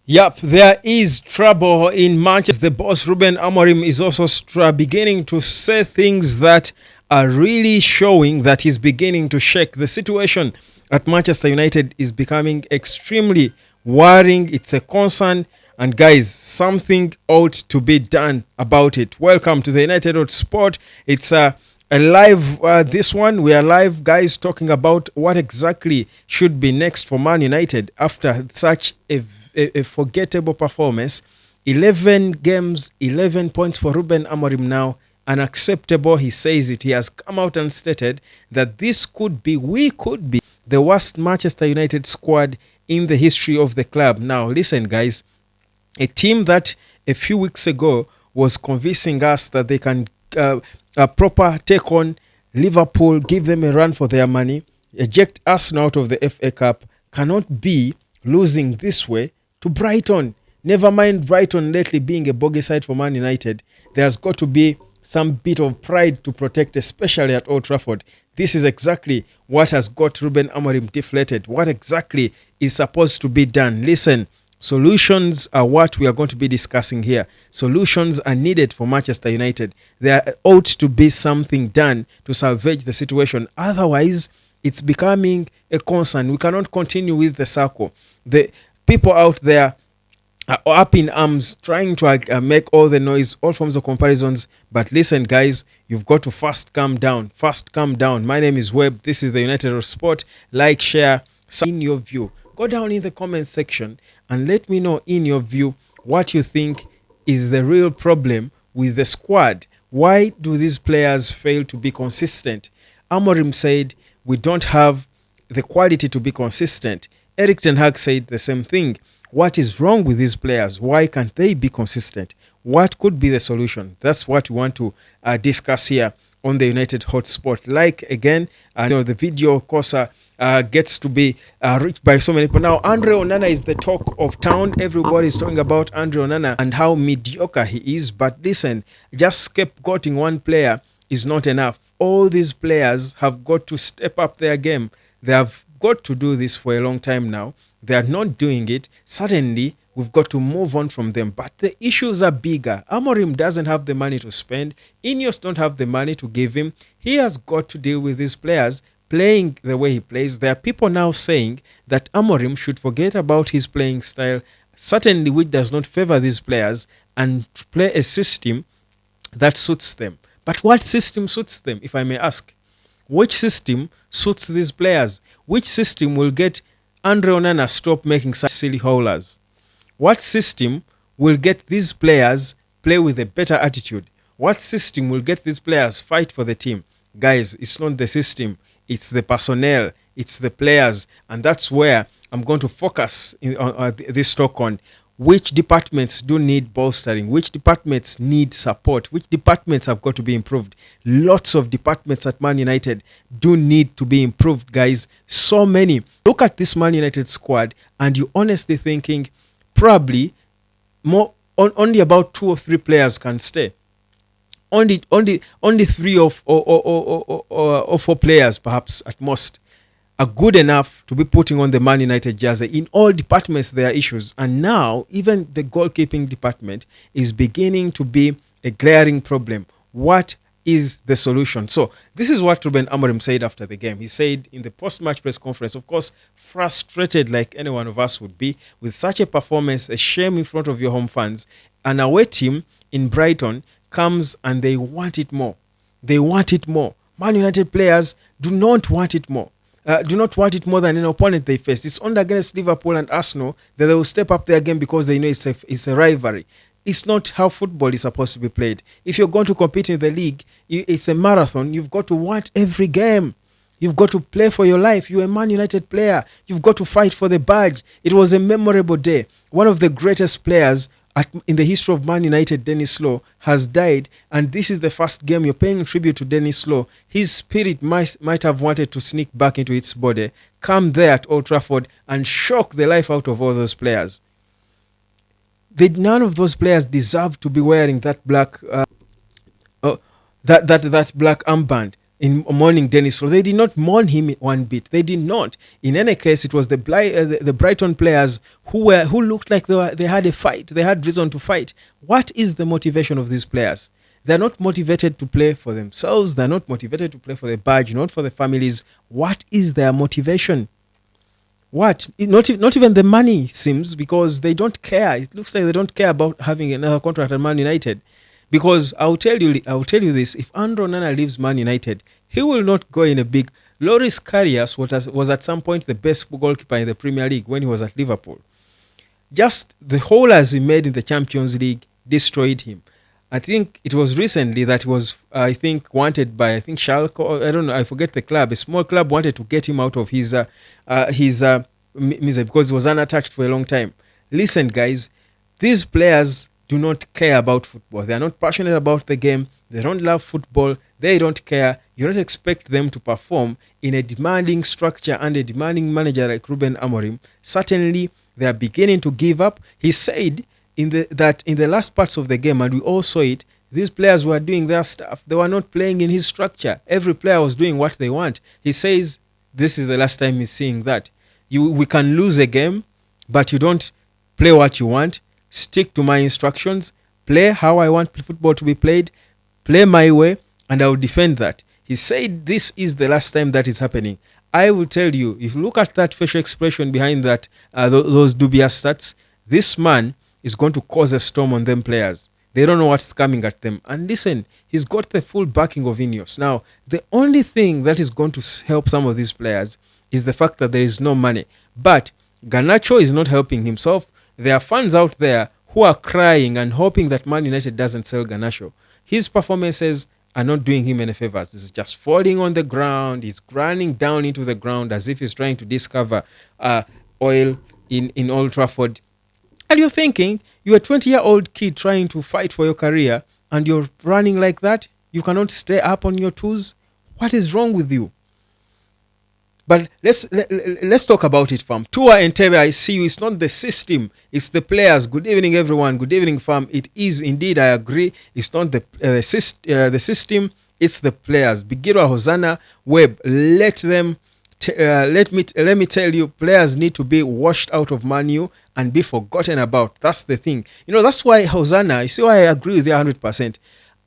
Yep, there is trouble in Manchester. The boss Ruben Amorim is also beginning to say things that are really showing that he's beginning to shake. The situation at Manchester United is becoming extremely worrying. It's a concern. And guys, something ought to be done about it. Welcome to the United Road Sport. It's a live this one. We are live, guys, talking about what exactly should be next for Man United after such a forgettable performance. 11 games, 11 points for Ruben Amorim now. Unacceptable, he says it. He has come out and stated that we could be the worst Manchester United squad in the history of the club. Now, listen, guys, a team that a few weeks ago was convincing us that they can proper take on Liverpool, give them a run for their money, eject Arsenal out of the FA Cup, cannot be losing this way to Brighton. Never mind Brighton lately being a bogey side for Man United. There's got to be some bit of pride to protect, especially at Old Trafford. This is exactly what has got Ruben Amorim deflated. What exactly is supposed to be done? Listen, solutions are what we are going to be discussing here. Solutions are needed for Manchester United. There ought to be something done to salvage the situation. Otherwise, it's becoming a concern. We cannot continue with the circle. The people out there are up in arms trying to make all the noise, all forms of comparisons. But listen, guys, you've got to first calm down. First calm down. My name is Webb. This is the United of Sport. Like, share, in your view. Go down in the comments section and let me know in your view what you think is the real problem with the squad. Why do these players fail to be consistent? Amorim said we don't have the quality to be consistent. Erik ten Hag said the same thing. What is wrong with these players? Why can't they be consistent? What could be the solution? That's what we want to discuss here on the United Hotspot. Like, again, the video, of course, gets to be reached by so many people. Now, Andre Onana is the talk of town. Everybody is talking about Andre Onana and how mediocre he is. But listen, just scapegoating one player is not enough. All these players have got to step up their game. They have got to do this for a long time now. They are not doing it. Suddenly, we've got to move on from them. But the issues are bigger. Amorim doesn't have the money to spend. Ineos don't have the money to give him. He has got to deal with these players playing the way he plays. There are people now saying that Amorim should forget about his playing style, certainly which does not favor these players, and play a system that suits them. But what system suits them, if I may ask? Which system suits these players? Which system will get Andre Onana stop making such silly howlers? What system will get these players play with a better attitude? What system will get these players fight for the team? Guys, it's not the system. It's the personnel. It's the players. And that's where I'm going to focus on this talk on. Which departments do need bolstering? Which departments need support? Which departments have got to be improved? Lots of departments at Man United do need to be improved, guys. So many. Look at this Man United squad and you honestly thinking probably only about 2 or 3 players can stay. Only 3 or 4 players, perhaps at most, are good enough to be putting on the Man United jersey. In all departments, there are issues. And now, even the goalkeeping department is beginning to be a glaring problem. What is the solution? So, this is what Ruben Amorim said after the game. He said in the post-match press conference, of course, frustrated like any one of us would be, with such a performance, a shame in front of your home fans. An away team in Brighton comes and they want it more. They want it more. Man United players do not want it more. Do not want it more than an opponent they face. It's only against Liverpool and Arsenal that they will step up their game because they know it's a rivalry. It's not how football is supposed to be played. If you're going to compete in the league, it's a marathon. You've got to want every game. You've got to play for your life. You're a Man United player. You've got to fight for the badge. It was a memorable day. One of the greatest players in the history of Man United, Dennis Law, has died, and this is the first game you're paying tribute to Dennis Law. His spirit might have wanted to sneak back into its body, come there at Old Trafford and shock the life out of all those players. None of those players deserve to be wearing that black that black armband. in mourning Dennis. So they did not mourn him one bit. They did not. In any case, it was the Brighton players who looked like they had a fight. They had reason to fight. What is the motivation of these players? They're not motivated to play for themselves. They're not motivated to play for the badge, not for the families. What is their motivation? What? Not even the money, seems, because they don't care. It looks like they don't care about having another contract at Man United. Because I'll tell you this: if Andrew Onana leaves Man United, he will not go in a big. Loris Karius was at some point the best goalkeeper in the Premier League when he was at Liverpool. Just the howlers he made in the Champions League destroyed him. I think it was recently that he was, wanted by, Schalke, or I don't know, I forget the club. A small club wanted to get him out of his misery because he was unattached for a long time. Listen, guys, these players do not care about football. They are not passionate about the game. They don't love football. They don't care. You don't expect them to perform in a demanding structure and a demanding manager like Ruben Amorim. Certainly, they are beginning to give up. He said that in the last parts of the game, and we all saw it, these players were doing their stuff. They were not playing in his structure. Every player was doing what they want. He says this is the last time he's seeing that. We can lose a game, but you don't play what you want. Stick to my instructions. Play how I want football to be played. Play my way, and I will defend that. He said this is the last time that is happening. I will tell you, if you look at that facial expression behind that, those dubious stats, this man is going to cause a storm on them players. They don't know what's coming at them. And listen, he's got the full backing of Ineos. Now, the only thing that is going to help some of these players is the fact that there is no money. But Garnacho is not helping himself. There are fans out there who are crying and hoping that Man United doesn't sell Garnacho. His performances are not doing him any favors. He's just falling on the ground. He's grinding down into the ground as if he's trying to discover oil in Old Trafford. And you're thinking, you're a 20-year-old kid trying to fight for your career and you're running like that? You cannot stay up on your toes? What is wrong with you? But let's talk about it, fam. Tua and Tebe, I see you. It's not the system. It's the players. Good evening, everyone. Good evening, fam. It is indeed, I agree. It's not the system. It's the players. Bigiro, Hosanna, Webb. Let me tell you, players need to be washed out of Man U and be forgotten about. That's the thing. That's why Hosanna, you see why I agree with you 100%.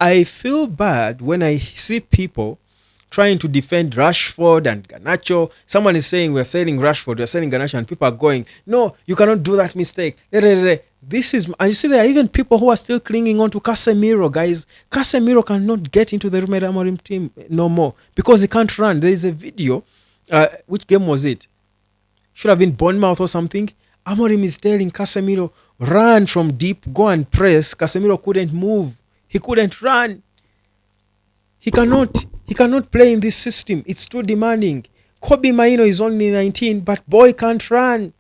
I feel bad when I see people trying to defend Rashford and Garnacho. Someone is saying we're selling Rashford, we're selling Garnacho, and people are going, no, you cannot do that mistake. This is, and you see there are even people who are still clinging on to Casemiro, guys. Casemiro cannot get into the Ruben Amorim team no more because he can't run. There is a video. Which game was it? Should have been Bournemouth or something. Amorim is telling Casemiro, run from deep, go and press. Casemiro couldn't move. He couldn't run. He cannot play in this system. It's too demanding. Kobe Maino is only 19, but boy can't run.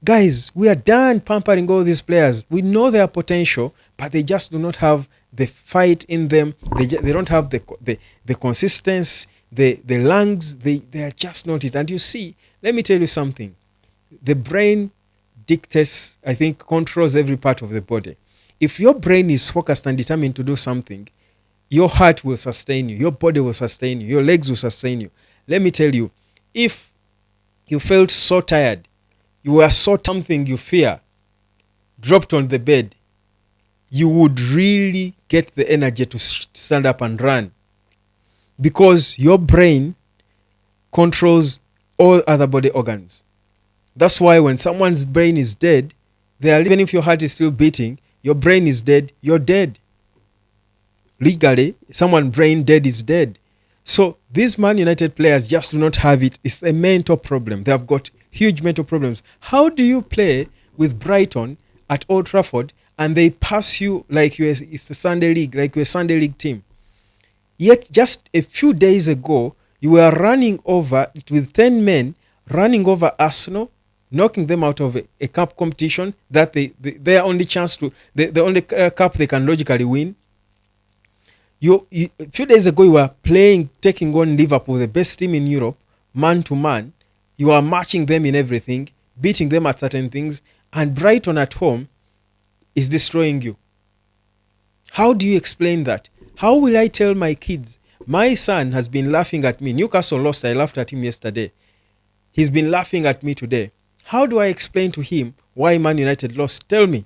Guys, we are done pampering all these players. We know their potential, but they just do not have the fight in them. They don't have the consistency. The lungs, they are just not it. And you see, let me tell you something. The brain dictates, I think, controls every part of the body. If your brain is focused and determined to do something, your heart will sustain you, your body will sustain you, your legs will sustain you. Let me tell you, if you felt so tired, you were so something you fear, dropped on the bed, you would really get the energy to stand up and run. Because your brain controls all other body organs. That's why when someone's brain is dead, even if your heart is still beating, your brain is dead, you're dead. Legally, someone's brain dead is dead. So these Man United players just do not have it. It's a mental problem. They have got huge mental problems. How do you play with Brighton at Old Trafford and they pass you like it's the Sunday League, like you're a Sunday League team? Yet just a few days ago, you were running over with 10 men, running over Arsenal, knocking them out of a cup competition that their only chance to, the only cup they can logically win. A few days ago, you were taking on Liverpool, the best team in Europe, man to man. You are matching them in everything, beating them at certain things, and Brighton at home is destroying you. How do you explain that? How will I tell my kids, My son has been laughing at me. Newcastle lost. I laughed at him yesterday. He's been laughing at me today. How do I explain to him why Man United lost? Tell me.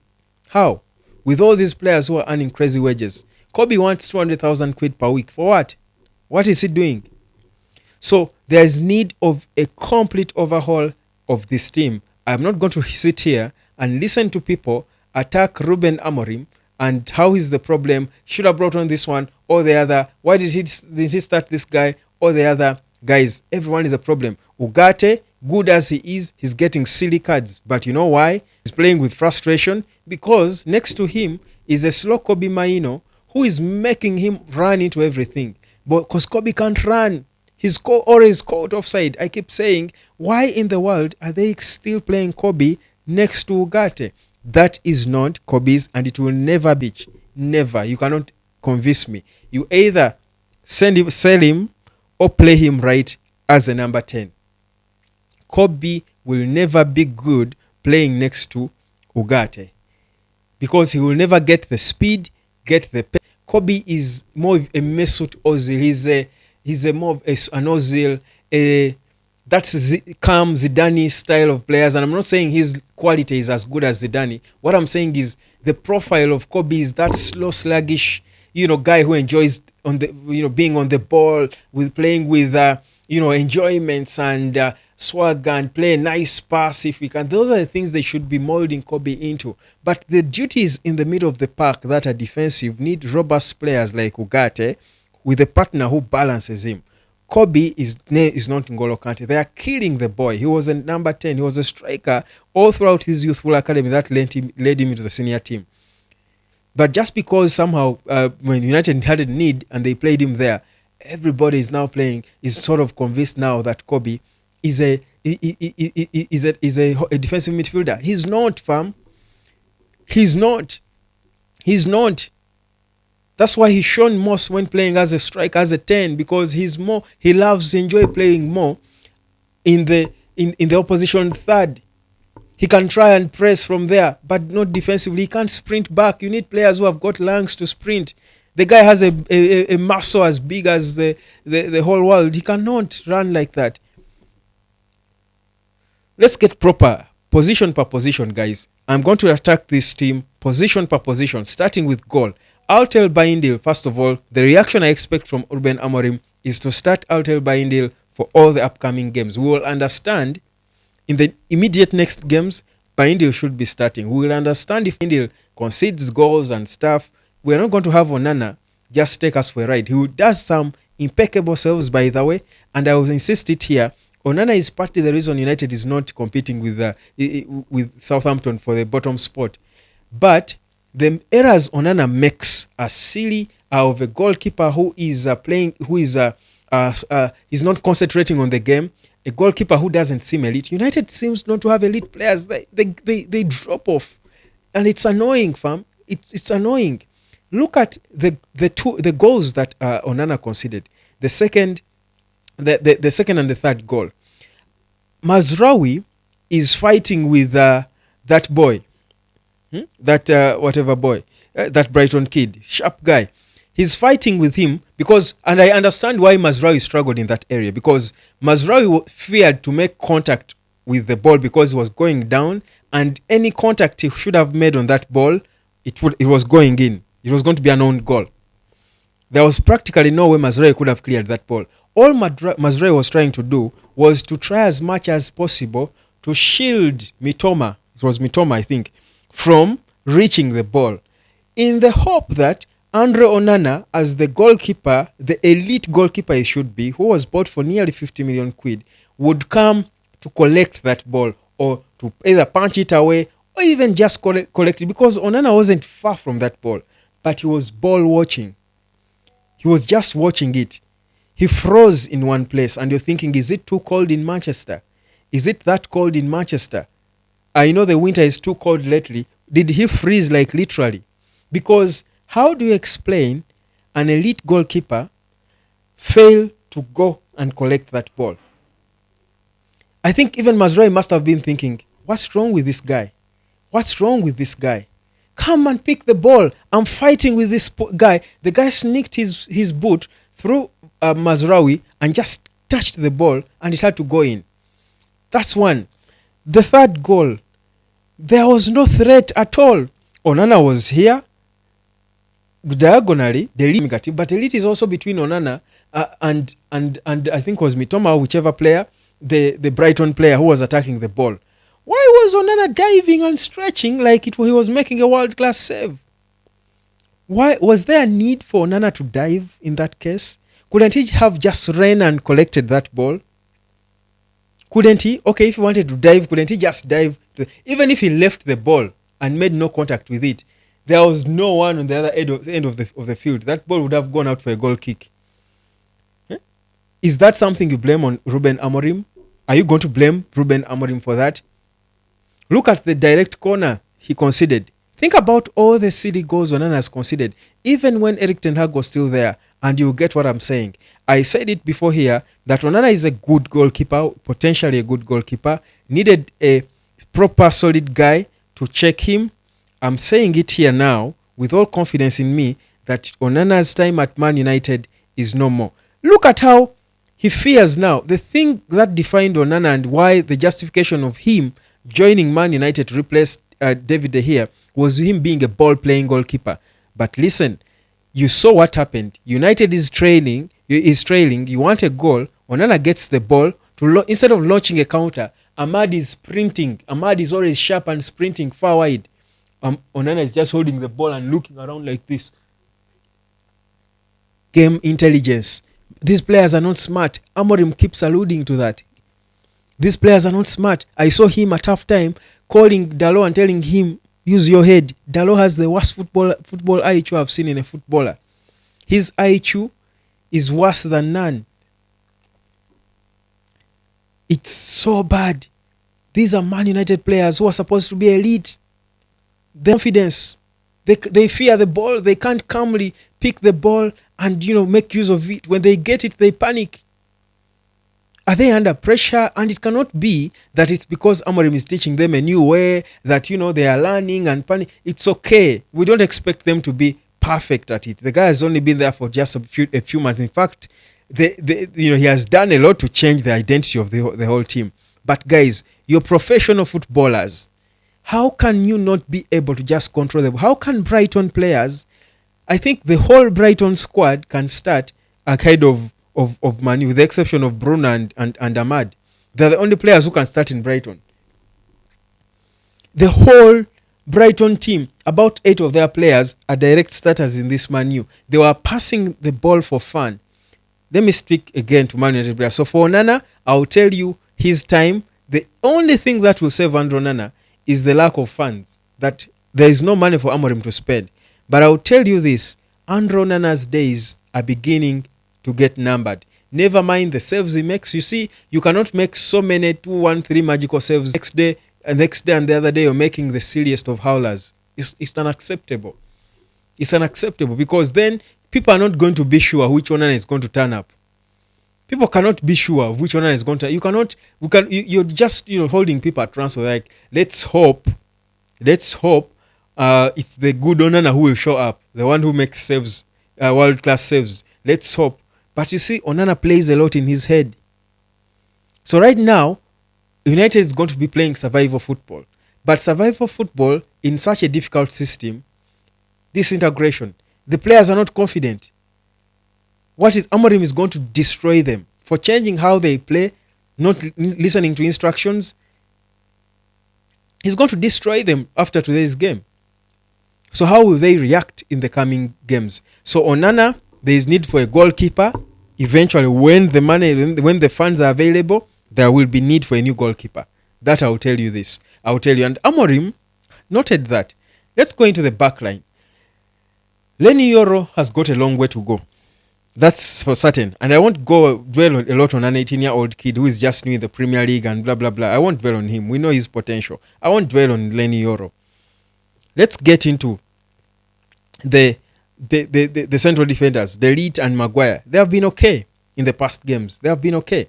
How? With all these players who are earning crazy wages. Kobe wants 200,000 quid per week. For what? What is he doing? So there's need of a complete overhaul of this team. I'm not going to sit here and listen to people attack Ruben Amorim and how is the problem. Should have brought on this one or the other. Why did he start this guy or the other? Guys, everyone is a problem. Ugarte, good as he is, he's getting silly cards. But you know why? He's playing with frustration because next to him is a slow Kobe Maino who is making him run into everything. But because Kobe can't run, he's always caught offside. I keep saying, why in the world are they still playing Kobe next to Ugarte? That is not Kobe's and it will never be. Never. You cannot convince me. You either sell him or play him right as a number 10. Kobe will never be good playing next to Ugarte because he will never get the speed, get the pace. Kobe is more of a Mesut Ozil. He's a more of an Ozil. That's calm Zidane style of players. And I'm not saying his quality is as good as Zidane. What I'm saying is the profile of Kobe is that slow, sluggish, guy who enjoys being on the ball, with playing with enjoyments and swag and play a nice pass if we can. Those are the things they should be molding Kobe into. But the duties in the middle of the park that are defensive need robust players like Ugarte with a partner who balances him. Kobe is not N'Golo Kante. They are killing the boy. He was a number 10. He was a striker all throughout his youthful academy that led him into the senior team. But just because somehow when United had a need and they played him there, everybody is now is sort of convinced now that Kobe is a defensive midfielder. He's not, fam. He's not. That's why he's shown most when playing as a striker, as a 10, because he enjoy playing more in the opposition third. He can try and press from there, but not defensively. He can't sprint back. You need players who have got lungs to sprint. The guy has a muscle as big as the whole world. He cannot run like that. Let's get proper position per position, guys. I'm going to attack this team position per position, starting with goal. Altel Bayindil, first of all, the reaction I expect from Ruben Amorim is to start Altel Bayindil for all the upcoming games. We will understand in the immediate next games, Bayindil should be starting. We will understand if Bayindil concedes goals and stuff. We're not going to have Onana just take us for a ride. He does some impeccable saves, by the way, and I will insist it here. Onana is partly the reason United is not competing with Southampton for the bottom spot. But the errors Onana makes are silly, are of a goalkeeper who is is not concentrating on the game, a goalkeeper who doesn't seem elite. United seems not to have elite players. They drop off, and it's annoying, fam. It's annoying. Look at the goals that Onana conceded. The second and the third goal. Mazraoui is fighting with that boy. That Brighton kid, sharp guy. He's fighting with him because, and I understand why Mazraoui struggled in that area, because Mazraoui feared to make contact with the ball because he was going down, and any contact he should have made on that ball, it was going in. It was going to be an own goal. There was practically no way Mazraoui could have cleared that ball. All Mazraoui was trying to do was to try as much as possible to shield Mitoma. It was Mitoma, I think, from reaching the ball, in the hope that Andre Onana, as the goalkeeper, the elite goalkeeper he should be, who was bought for nearly 50 million quid, would come to collect that ball or to either punch it away or even just collect it, because Onana wasn't far from that ball, but he was ball watching. He was just watching it. He froze in one place, and you're thinking, is it too cold in Manchester? Is it that cold in Manchester? I know the winter is too cold lately. Did he freeze, like literally? Because how do you explain an elite goalkeeper fail to go and collect that ball? I think even Mazraoui must have been thinking, what's wrong with this guy? What's wrong with this guy? Come and pick the ball. I'm fighting with this guy. The guy sneaked his boot through Mazraoui and just touched the ball and it had to go in. That's one. The third goal, there was no threat at all. Onana was here diagonally, but Elite is also between Onana and I think was Mitoma, whichever player, the Brighton player who was attacking the ball. Why was Onana diving and stretching like he was making a world-class save? Why was there a need for Onana to dive in that case? Couldn't he have just ran and collected that ball? Couldn't he? Okay, if he wanted to dive, couldn't he just dive? Even if he left the ball and made no contact with it, there was no one on the other end of the field. That ball would have gone out for a goal kick. Is that something you blame on Ruben Amorim? Are you going to blame Ruben Amorim for that? Look at the direct corner he conceded. Think about all the silly goals Onana has conceded, even when Erik ten Hag was still there, and you get what I'm saying. I said it before here that Onana is a good goalkeeper, potentially a good goalkeeper, needed a proper solid guy to check him. I'm saying it here now with all confidence in me that Onana's time at Man United is no more. Look at how he fears now. The thing that defined Onana and why the justification of him joining Man United to replace David De Gea was him being a ball-playing goalkeeper. But listen, you saw what happened. United is trailing. You want a goal. Onana gets the ball. Instead of launching a counter, Ahmad is sprinting. Ahmad is always sharp and sprinting far wide. Onana is just holding the ball and looking around like this. Game intelligence. These players are not smart. Amorim keeps alluding to that. These players are not smart. I saw him at half time calling Dalot and telling him, use your head. Dalot has the worst football IQ I've seen in a footballer. His IQ is worse than none. It's so bad. These are Man United players who are supposed to be elite. Their confidence. They fear the ball. They can't calmly pick the ball and make use of it. When they get it, they panic. Are they under pressure? And it cannot be that it's because Amorim is teaching them a new way, that they are learning and panic. It's okay. We don't expect them to be perfect at it. The guy has only been there for just a few months. In fact, he has done a lot to change the identity of the whole team. But guys, you're professional footballers. How can you not be able to just control them? How can Brighton players, I think the whole Brighton squad can start ahead of Man U, with the exception of Bruno and Ahmad. They're the only players who can start in Brighton. The whole Brighton team, about 8 of their players are direct starters in this Man U. They were passing the ball for fun. Let me speak again to Man United players. So for Onana, I'll tell you his time. The only thing that will save Andrew Onana is the lack of funds. That there is no money for Amorim to spend. But I'll tell you this, Andrew Onana's days are beginning to get numbered. Never mind the saves he makes. You see, you cannot make so many 2-1-3 magical saves next day and the other day you're making the silliest of howlers. It's unacceptable. It's unacceptable because then people are not going to be sure which one is going to turn up. People cannot be sure of which one is going to. You're just holding people at transfer. Like let's hope it's the good Onana who will show up, the one who makes saves, world class saves. Let's hope. But you see, Onana plays a lot in his head. So right now, United is going to be playing survival football. But survival football in such a difficult system, disintegration, the players are not confident. Amorim is going to destroy them for changing how they play, not listening to instructions. He's going to destroy them after today's game. So how will they react in the coming games? So Onana, there is need for a goalkeeper. Eventually, when the funds are available, there will be need for a new goalkeeper. That I will tell you this. I will tell you. And Amorim noted that. Let's go into the back line. Lenny Yoro has got a long way to go. That's for certain. And I won't dwell a lot on an 18-year-old kid who is just new in the Premier League and blah, blah, blah. I won't dwell on him. We know his potential. I won't dwell on Lenny Yoro. Let's get into the central defenders, the Elite and Maguire. They have been okay in the past games. They have been okay.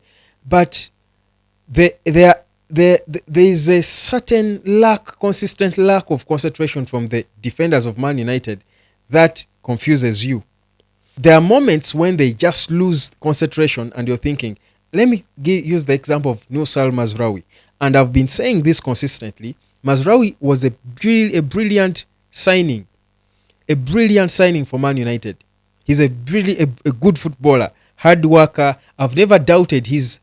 But there is a certain consistent lack of concentration from the defenders of Man United that confuses you. There are moments when they just lose concentration and you're thinking, let me use the example of Nusal Mazraoui. And I've been saying this consistently. Mazraoui was a brilliant signing. A brilliant signing for Man United. He's a good footballer, hard worker. I've never doubted his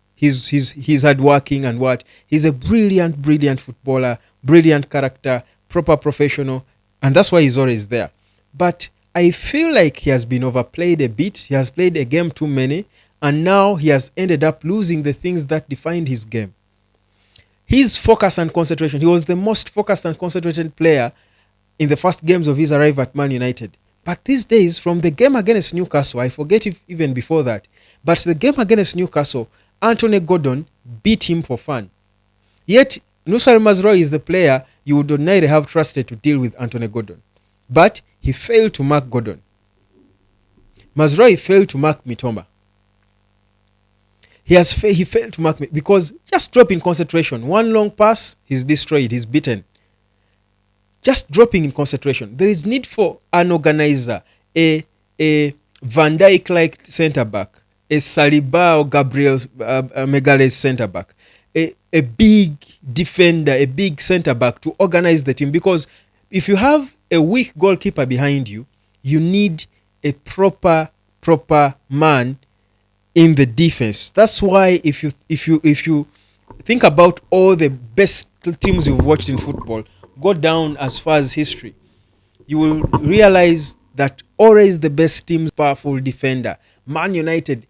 hard working and what. He's a brilliant footballer, brilliant character, proper professional, and that's why he's always there. But I feel like he has been overplayed a bit. He has played a game too many, and now he has ended up losing the things that defined his game. His focus and concentration. He was the most focused and concentrated player in the first games of his arrival at Man United. But these days, from the game against Newcastle, I forget if even before that, but the game against Newcastle, Anthony Gordon beat him for fun. Yet, Nusar Mazraoui is the player you would ordinarily have trusted to deal with Anthony Gordon. But he failed to mark Gordon. Mazraoui failed to mark Mitoma. He failed to mark me because just drop in concentration. One long pass, he's destroyed, he's beaten. Just dropping in concentration. There is need for an organizer, a Van Dijk-like centre-back, a Saliba or Gabriel Megales centre-back, a big defender, a big centre-back to organize the team. Because if you have a weak goalkeeper behind you, you need a proper man in the defense. That's why if you think about all the best teams you've watched in football, go down as far as history, you will realize that always the best team's powerful defender. Man United,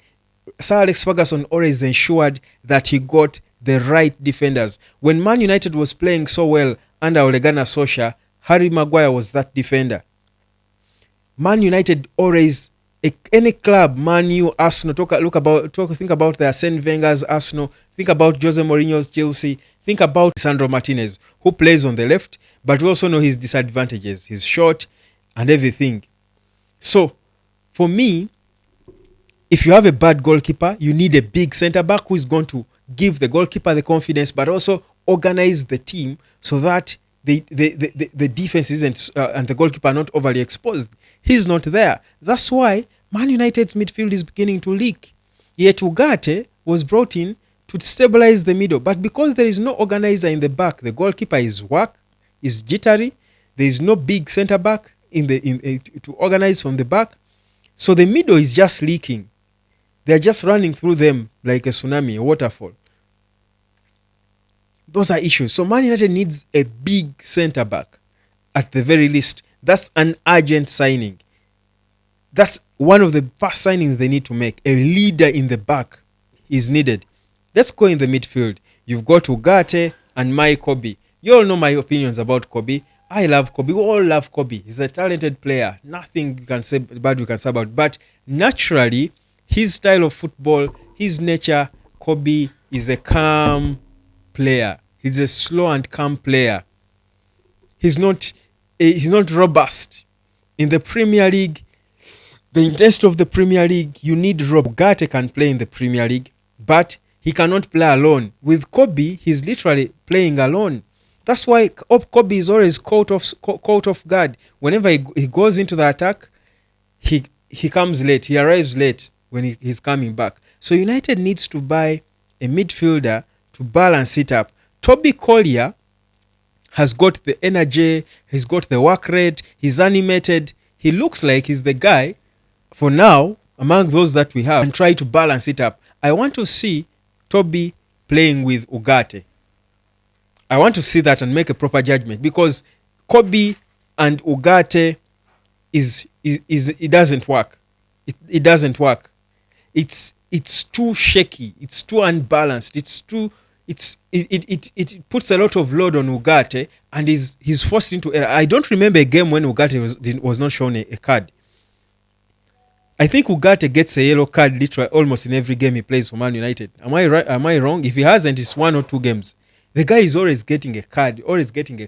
Sir Alex Ferguson always ensured that he got the right defenders. When Man United was playing so well under Ole Gunnar Solskjaer, Harry Maguire was that defender. Man United always, any club, Man U, Arsenal, think about the Arsene Wenger's Arsenal, think about Jose Mourinho's Chelsea, think about Sandro Martinez, who plays on the left, but we also know his disadvantages. He's short and everything. So, for me, if you have a bad goalkeeper, you need a big centre-back who is going to give the goalkeeper the confidence, but also organize the team so that the defense isn't and the goalkeeper are not overly exposed. He's not there. That's why Man United's midfield is beginning to leak. Yet Ugarte was brought in to stabilize the middle, but because there is no organizer in the back, the goalkeeper is jittery. There is no big centre back to organize from the back, so the middle is just leaking. They are just running through them like a tsunami, a waterfall. Those are issues. So Man United needs a big centre back at the very least. That's an urgent signing. That's one of the first signings they need to make. A leader in the back is needed. Let's go in the midfield. You've got Ugarte and Mai Kobe. You all know my opinions about Kobe. I love Kobe. We all love Kobe. He's a talented player. Nothing you can say bad we can say about. But naturally, his style of football, his nature, Kobe is a calm player. He's a slow and calm player. He's not robust. In the Premier League, the intensity of the Premier League, you need Ugarte can play in the Premier League, but he cannot play alone. With Kobe, he's literally playing alone. That's why Kobe is always caught off guard. Whenever he goes into the attack, he comes late. He arrives late when he's coming back. So United needs to buy a midfielder to balance it up. Toby Collier has got the energy, he's got the work rate, he's animated. He looks like he's the guy for now among those that we have and try to balance it up. I want to see Toby playing with Ugarte. I want to see that and make a proper judgment, because Kobe and Ugarte it doesn't work. It doesn't work. It's too shaky. It's too unbalanced. It puts a lot of load on Ugarte, and he's forced into error. I don't remember a game when Ugarte was not shown a card. I think Ugarte gets a yellow card literally almost in every game he plays for Man United. Am I right? Am I wrong? If he hasn't, it's 1 or 2 games. The guy is always getting a card, He's always getting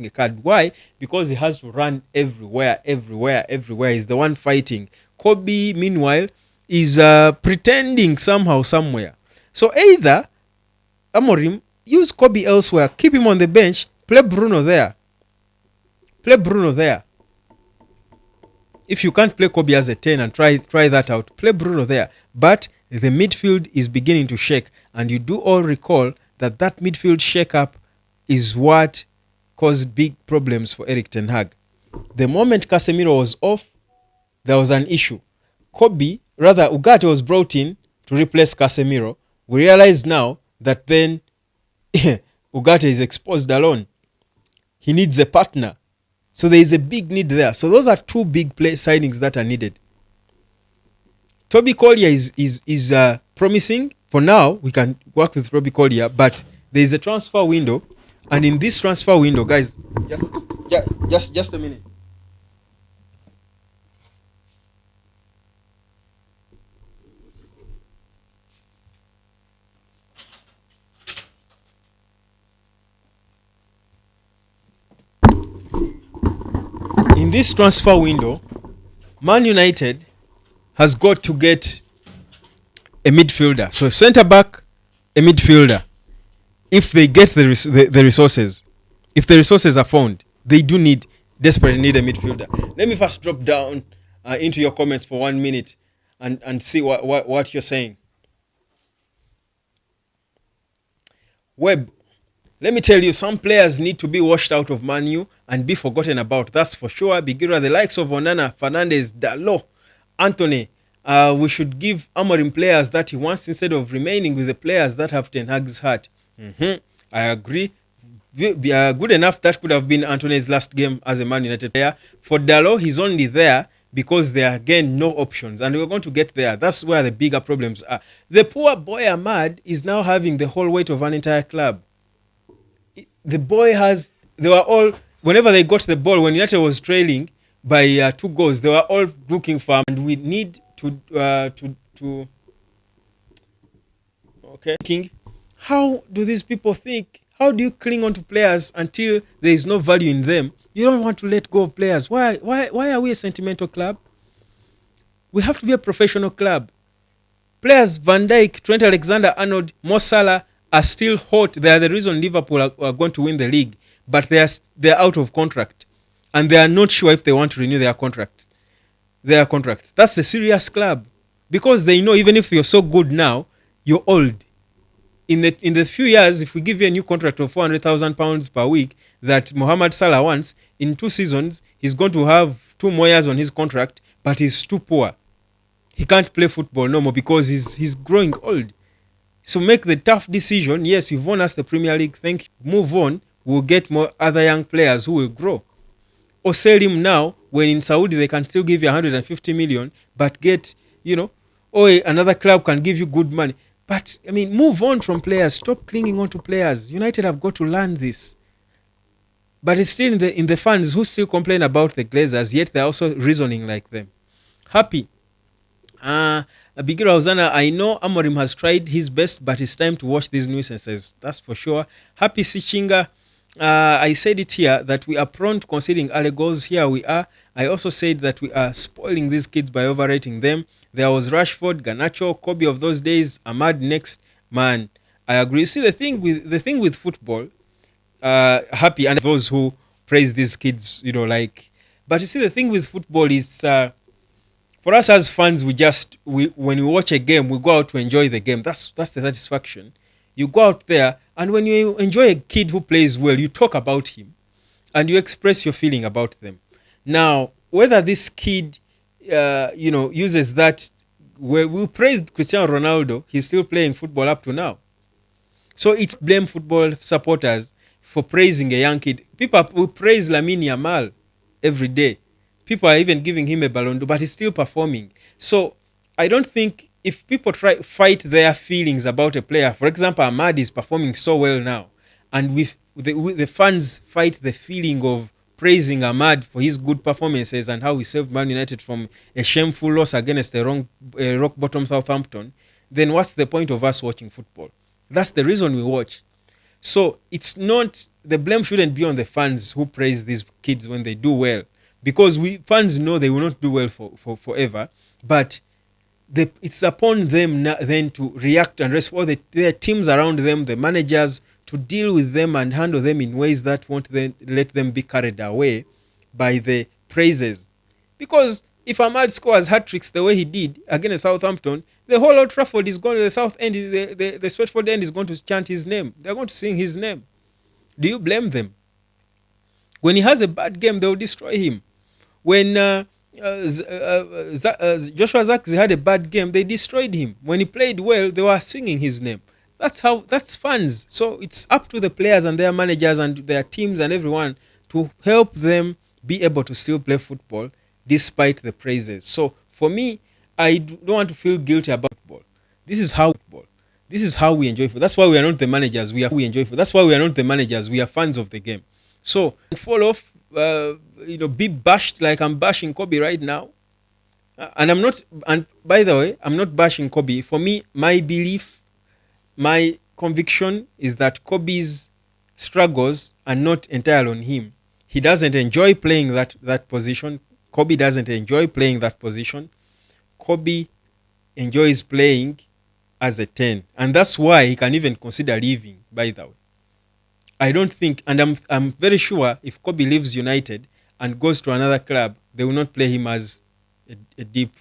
a card. Why? Because he has to run everywhere. He's the one fighting. Kobe, meanwhile, is pretending somehow, somewhere. So either Amorim, use Kobe elsewhere, keep him on the bench, play Bruno there. If you can't play Kobe as a 10 and try that out, play Bruno there. But the midfield is beginning to shake, and you do all recall that midfield shake-up is what caused big problems for Erik ten Hag. The moment Casemiro was off, there was an issue. Ugarte was brought in to replace Casemiro. We realize now that then Ugarte is exposed alone. He needs a partner. So there is a big need there. So those are two big play signings that are needed. Toby Collier is promising. For now, we can work with Toby Collier, but there is a transfer window. And in this transfer window, guys, just a minute. In this transfer window, Man United has got to get a midfielder. So centre back, a midfielder. If they get the resources, if the resources are found, they do desperately need a midfielder. Let me first drop down into your comments for 1 minute and see what you're saying. Webb, let me tell you, some players need to be washed out of Man U and be forgotten about. That's for sure. Bigira, the likes of Onana, Fernandes, Dalot, Anthony. We should give Amorim players that he wants instead of remaining with the players that have Ten Hag's heart. I agree. Good enough, that could have been Anthony's last game as a Man United player. For Dalot, he's only there because there are, again, no options. And we're going to get there. That's where the bigger problems are. The poor boy Ahmad is now having the whole weight of an entire club. The boy they were all, whenever they got the ball, when United was trailing by 2 goals, they were all looking for, and we need to okay. How do these people think? How do you cling on to players until there is no value in them? You don't want to let go of players. Why are we a sentimental club? We have to be a professional club. Players, Van Dijk, Trent Alexander-Arnold, Mo Salah, are still hot. They are the reason Liverpool are going to win the league, but they're out of contract, and they are not sure if they want to renew their contracts. That's a serious club, because they know even if you're so good now, you're old. In the few years, if we give you a new contract of £400,000 per week that Mohamed Salah wants, in 2 seasons, he's going to have 2 more years on his contract, but he's too poor. He can't play football no more because he's growing old. So make the tough decision. Yes, you've won us the Premier League. Thank you. Move on. We'll get more other young players who will grow. Or sell him now, when in Saudi they can still give you 150 million, but get, another club can give you good money. But, move on from players. Stop clinging on to players. United have got to learn this. But it's still in the fans who still complain about the Glazers, yet they're also reasoning like them. Happy. Bigira Ozana, I know Amorim has tried his best, but it's time to watch these nuisances. That's for sure. Happy Sichinga, I said it here that we are prone to conceding early goals. Here we are. I also said that we are spoiling these kids by overrating them. There was Rashford, Garnacho, Kobe of those days, Ahmad next. Man, I agree. You see, the thing with football, Happy, and those who praise these kids, but you see, the thing with football is, for us as fans, when we watch a game, we go out to enjoy the game. That's the satisfaction. You go out there, and when you enjoy a kid who plays well, you talk about him, and you express your feeling about them. Now, whether this kid, uses that, we praised Cristiano Ronaldo, he's still playing football up to now. So it's blame football supporters for praising a young kid. People will praise Lamine Yamal every day. People are even giving him a Ballon d'Or, but he's still performing. So I don't think if people fight their feelings about a player, for example, Ahmad is performing so well now, and with the fans fight the feeling of praising Ahmad for his good performances and how he saved Man United from a shameful loss against a rock-bottom Southampton, then what's the point of us watching football? That's the reason we watch. So it's not, the blame shouldn't be on the fans who praise these kids when they do well, because fans know they will not do well for forever, but it's upon them then to react and respond. Their teams around them, the managers, to deal with them and handle them in ways that won't then let them be carried away by the praises. Because If Ahmad scores hat-tricks the way he did against Southampton, the whole Old Trafford is going to the south end, the Stretford end is going to chant his name. They're going to sing his name. Do you blame them? When he has a bad game, they'll destroy him. When Joshua Zirkzee had a bad game, they destroyed him. When he played well, they were singing his name. That's fans. So it's up to the players and their managers and their teams and everyone to help them be able to still play football despite the praises. So for me, I don't want to feel guilty about football. This is how football. This is how we enjoy football. That's why we are not the managers. We enjoy football. That's why we are not the managers. We are fans of the game. So fall off, be bashed like I'm bashing Kobe right now. And I'm not. And by the way, I'm not bashing Kobe. For me, my belief, my conviction is that Kobe's struggles are not entirely on him. He doesn't enjoy playing that position. Kobe doesn't enjoy playing that position. Kobe enjoys playing as a 10, and that's why he can even consider leaving. By the way, I don't think, and I'm very sure if Kobe leaves United and goes to another club, they will not play him as a deep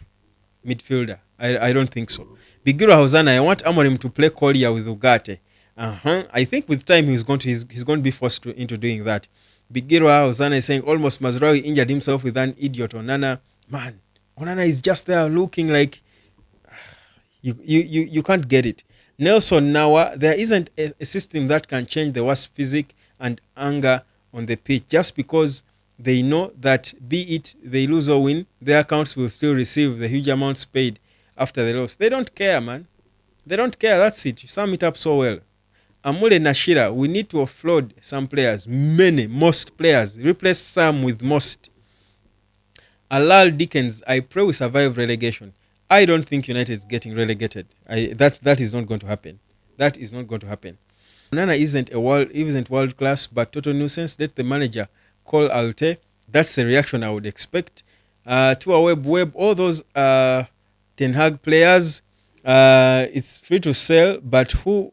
midfielder. I don't think so. Bigiro Hosana, I want Amorim to play Collier with Ugarte. I think with time he's going to be forced into doing that. Bigiro Hosana is saying almost Mazraoui injured himself with an idiot Onana. Man, Onana is just there looking like you can't get it. Nelson Nawa, there isn't a system that can change the worst physique and anger on the pitch just because they know that be it they lose or win, their accounts will still receive the huge amounts paid after the loss. They don't care, man. They don't care. That's it. You sum it up so well. Amule Nashira, we need to offload some players. Most players. Replace some with most. Alal Dickens, I pray we survive relegation. I don't think United is getting relegated. That is not going to happen. That is not going to happen. Onana isn't world class, but total nuisance. Let the manager call Alte. That's the reaction I would expect. Tua Webb, all those Ten Hag players, it's free to sell, but who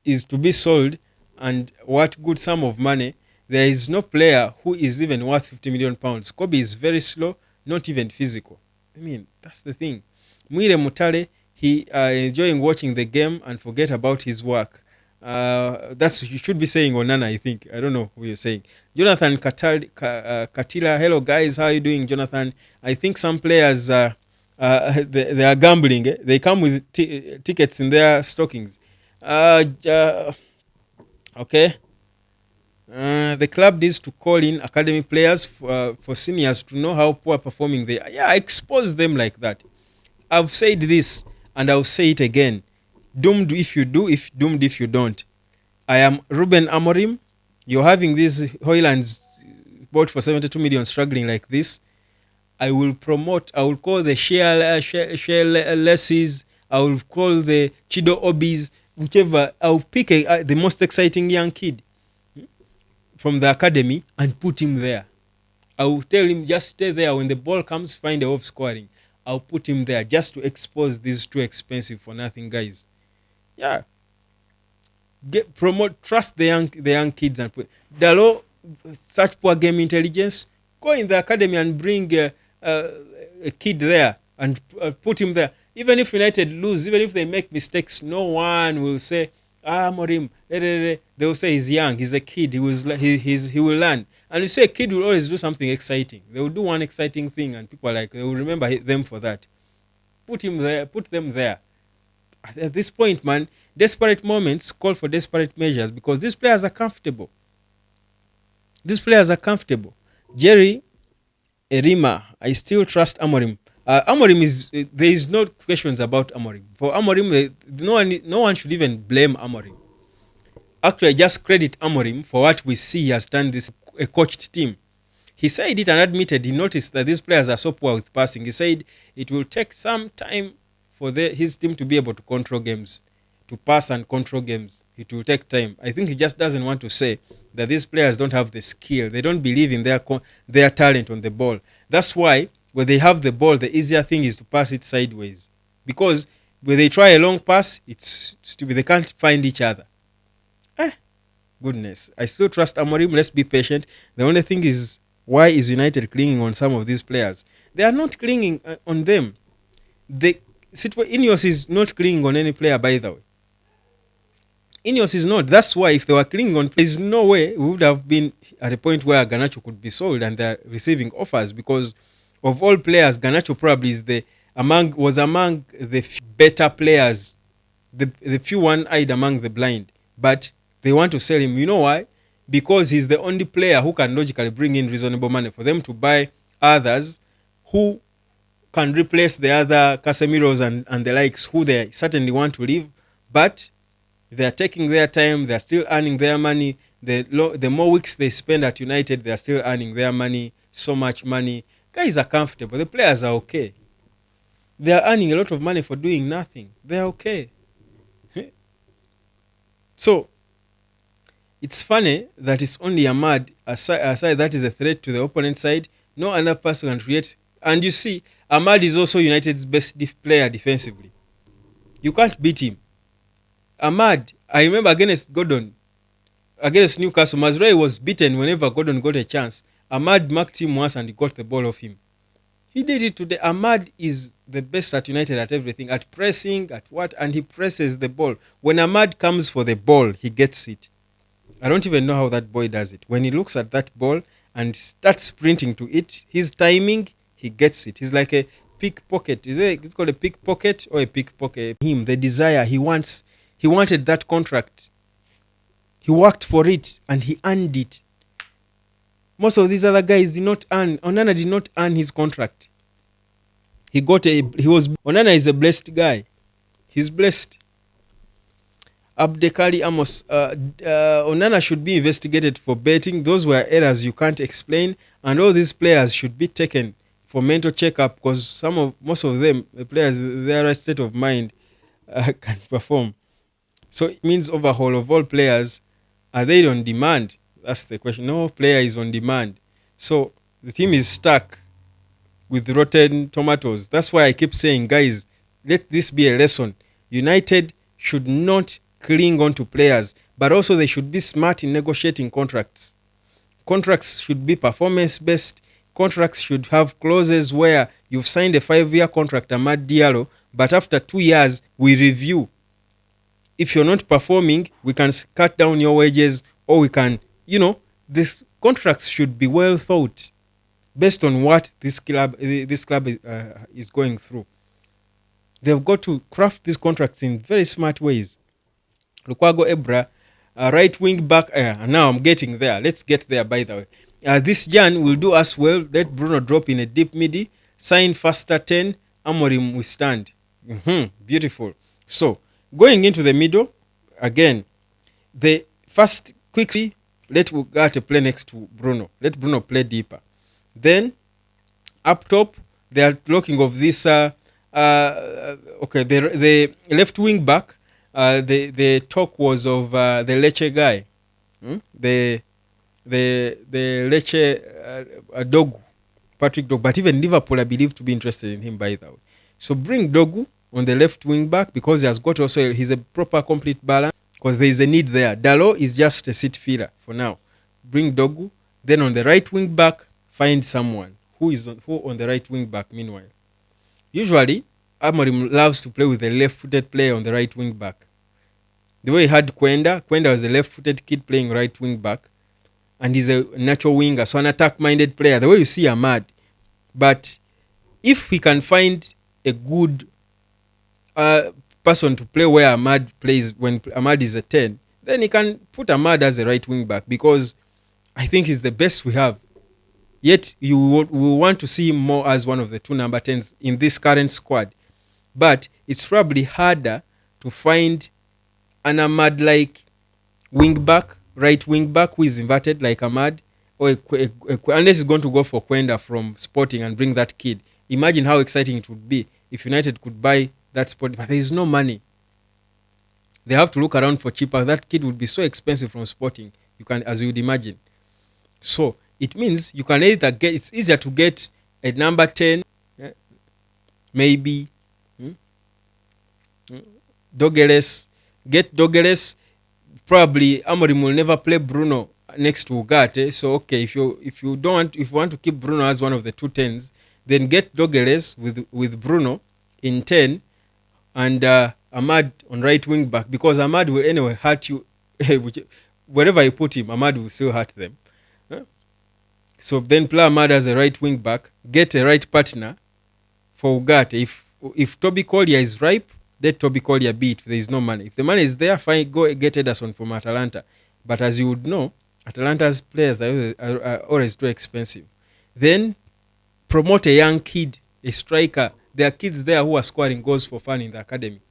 is to be sold and what good sum of money? There is no player who is even worth 50 million pounds. Kobe is very slow, not even physical. I mean, that's the thing. Mwire Mutale, he enjoying watching the game and forget about his work. That's you should be saying Onana, I think. I don't know who you're saying. Jonathan Katila, hello guys, how are you doing, Jonathan? I think some players they are gambling. They come with tickets in their stockings. Okay. The club needs to call in academy players for seniors to know how poor performing they are. Yeah, expose them like that. I've said this and I'll say it again. Doomed if you do, doomed if you don't. I am Ruben Amorim. You're having these Hoylands bought for 72 million struggling like this. I will call the Shellesses. I will call the Chido Obis, whichever. I'll pick the most exciting young kid from the academy and put him there. I will tell him just stay there. When the ball comes, find a way of scoring. I'll put him there just to expose these too expensive for nothing guys. Yeah. Trust the young kids and put Dalo, such poor game intelligence. Go in the academy and bring a kid there and put him there. Even if United lose, even if they make mistakes, no one will say, Amorim. They will say he's young, he's a kid, he will learn. And you say a kid will always do something exciting. They will do one exciting thing, and people they will remember them for that. Put them there. At this point, man, desperate moments call for desperate measures because these players are comfortable. Jerry Erima, I still trust Amorim. Amorim there is no questions about Amorim. For Amorim, no one should even blame Amorim. Actually, just credit Amorim for what we see he has done this a coached team. He said it and admitted he noticed that these players are so poor with passing. He said it will take some time for his team to be able to control games, to pass and control games. It will take time. I think he just doesn't want to say that these players don't have the skill. They don't believe in their talent on the ball. That's why when they have the ball, the easier thing is to pass it sideways. Because when they try a long pass, it's stupid. They can't find each other. Goodness. I still trust Amorim. Let's be patient. The only thing is, why is United clinging on some of these players? They are not clinging on them. The Ineos is not clinging on any player, by the way. Ineos is not. That's why if they were clinging on, there's no way we would have been at a point where Garnacho could be sold and they're receiving offers, because of all players, Garnacho probably is was among the better players, the few one-eyed among the blind. But they want to sell him. You know why? Because he's the only player who can logically bring in reasonable money for them to buy others who can replace the other Casemiros and the likes who they certainly want to leave, but they are taking their time. They are still earning their money. The more weeks they spend at United, they are still earning their money, so much money. Guys are comfortable. The players are okay. They are earning a lot of money for doing nothing. They are okay. So it's funny that it's only Ahmad, aside that is a threat to the opponent side. No other person can create. And you see, Ahmad is also United's best player defensively. You can't beat him. Ahmad, I remember against Gordon, against Newcastle, Mazraoui was beaten whenever Gordon got a chance. Ahmad marked him once and he got the ball off him. He did it today. Ahmad is the best at United at everything, at pressing, at what, and he presses the ball. When Ahmad comes for the ball, he gets it. I don't even know how that boy does it. When he looks at that ball and starts sprinting to it, his timing, he gets it. He's like a pickpocket. It's called a pickpocket or a pickpocket? Him, the desire, he wanted that contract. He worked for it and he earned it. Most of these other guys did not earn. Onana did not earn his contract. Onana is a blessed guy. He's blessed. Abdekali Amos, Onana should be investigated for betting. Those were errors you can't explain, and all these players should be taken for mental checkup, because most of them, the players, their state of mind can perform. So it means overhaul of all players. Are they on demand? That's the question. No player is on demand. So the team is stuck with rotten tomatoes. That's why I keep saying, guys, let this be a lesson. United should not cling on to players, but also they should be smart in negotiating contracts. Contracts should be performance-based. Contracts should have clauses where you've signed a 5-year contract, Amad Diallo, but after 2 years, we review. If you're not performing, we can cut down your wages, or we can, this contracts should be well thought based on what this club is going through. They've got to craft these contracts in very smart ways. Lukwago Ebra, right wing back. Now I'm getting there. Let's get there, by the way. This Jan will do us well. Let Bruno drop in a deep midi. Sign faster 10. Amorim we stand. Beautiful. So, going into the middle, again, the first quickly, let Ugarte play next to Bruno. Let Bruno play deeper. Then, up top, they are talking of this, the left wing back, the talk was of the Lecce guy. The Lecce Dogu, Patrick Dogu. But even Liverpool, I believe, to be interested in him, by the way. So bring Dogu on the left wing back, because he has got also, he's a proper complete balance, because there is a need there. Dalot is just a sit filler for now. Bring Dogu. Then on the right wing back, find someone who on the right wing back meanwhile. Usually, Amorim loves to play with a left-footed player on the right wing back. The way he had Kwenda was a left-footed kid playing right wing back, and he's a natural winger, so an attack-minded player, the way you see Ahmad. But if we can find a good person to play where Ahmad plays, when Ahmad is a 10, then he can put Ahmad as a right wing back, because I think he's the best we have. Yet we want to see him more as one of the 2 number 10s in this current squad. But it's probably harder to find an Ahmad-like wing back, right wing back, who is inverted like Ahmad, or unless he's going to go for Kwenda from Sporting and bring that kid. Imagine how exciting it would be if United could buy that spot, but there is no money. They have to look around for cheaper. That kid would be so expensive from Sporting, as you would imagine. So it means you can either it's easier to get a number 10, maybe Dogeles. Get Dogeles. Probably Amorim will never play Bruno next to Ugarte. So okay, if you want to keep Bruno as one of the 2 10s, Then get Dogeles with Bruno in 10 and Ahmad on right wing back, because Ahmad will anyway hurt you. Wherever you put him, Ahmad will still hurt them. Huh? So then play Ahmad as a right wing back, get a right partner for Ugarte. If Toby Collier is ripe, let Toby Collier be it. If there is no money. If the money is there, fine, go get Ederson from Atalanta. But as you would know, Atalanta's players are always too expensive. Then promote a young kid, a striker. There are kids there who are scoring goals for fun in the academy.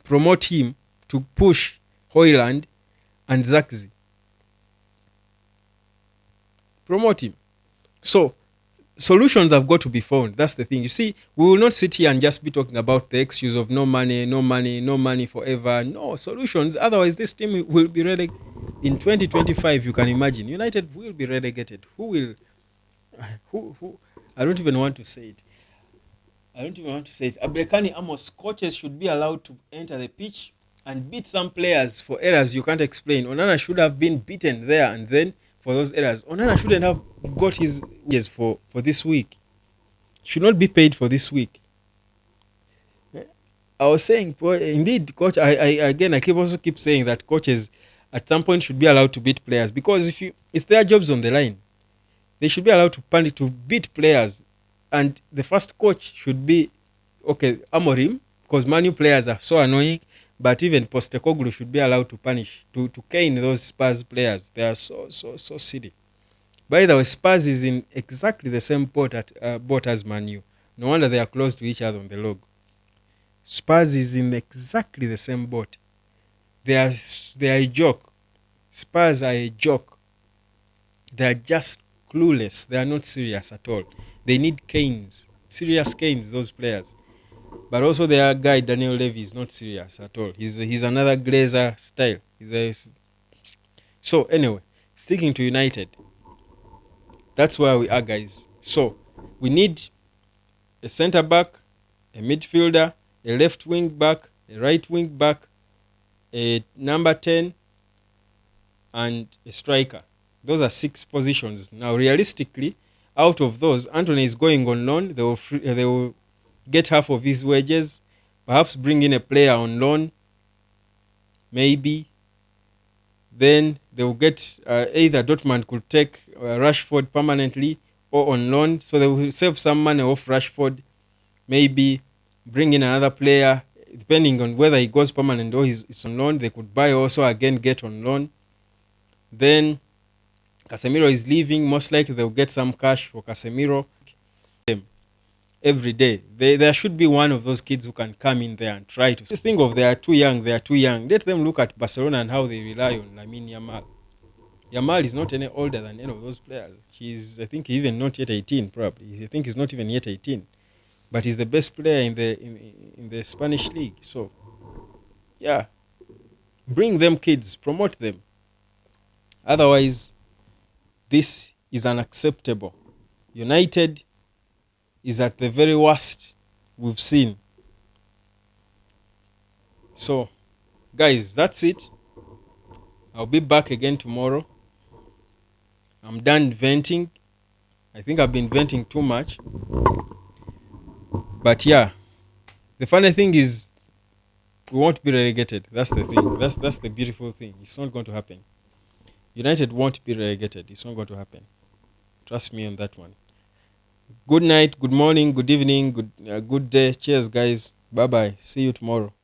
Promote him to push Hoyland and Zaxi. Promote him. So solutions have got to be found. That's the thing. You see, we will not sit here and just be talking about the excuse of no money, no money, no money forever. No solutions. Otherwise, this team will be relegated. In 2025, you can imagine, United will be relegated. Who will? Who? I don't even want to say it. Abrekani Amos, coaches should be allowed to enter the pitch and beat some players for errors you can't explain. Onana should have been beaten there and then for those errors. Onana shouldn't have got his wages for this week. Should not be paid for this week. I was saying, indeed, coach. I keep saying that coaches at some point should be allowed to beat players, because it's their jobs on the line. They should be allowed to beat players, and the first coach should be Amorim, because Manu players are so annoying. But even Postecoglou should be allowed to punish, to cane those Spurs players. They are so silly. By the way, Spurs is in exactly the same boat as Manu. No wonder they are close to each other on the log. Spurs is in exactly the same boat. They are a joke. Spurs are a joke. They are just clueless. They are not serious at all. They need canes, serious canes, those players. But also their guy, Daniel Levy, is not serious at all. He's another Glazer style. So anyway, sticking to United, that's where we are, guys. So we need a centre-back, a midfielder, a left wing back, a right wing back, a number 10, and a striker. Those are 6 positions. Now, realistically, out of those, Anthony is going on loan. They will get half of his wages, perhaps bring in a player on loan, maybe. Then they will get either Dortmund could take Rashford permanently or on loan, so they will save some money off Rashford, maybe bring in another player, depending on whether he goes permanent or he's on loan. They could buy also again, get on loan. Then Casemiro is leaving, most likely they'll get some cash for Casemiro. Every day there should be one of those kids who can come in there and try to think of they are too young. Let them look at Barcelona and how they rely on Lamine Yamal is not any older than any of those players. I think even not yet 18, probably. I think he's not even yet 18, but he's the best player in the Spanish league. So yeah, bring them kids, promote them. Otherwise, this is unacceptable. United is at the very worst we've seen. So, guys, that's it. I'll be back again tomorrow. I'm done venting. I think I've been venting too much. But yeah, the funny thing is we won't be relegated. That's the thing. That's the beautiful thing. It's not going to happen. United won't be relegated. It's not going to happen. Trust me on that one. Good night, good morning, good evening, good day. Cheers, guys. Bye-bye. See you tomorrow.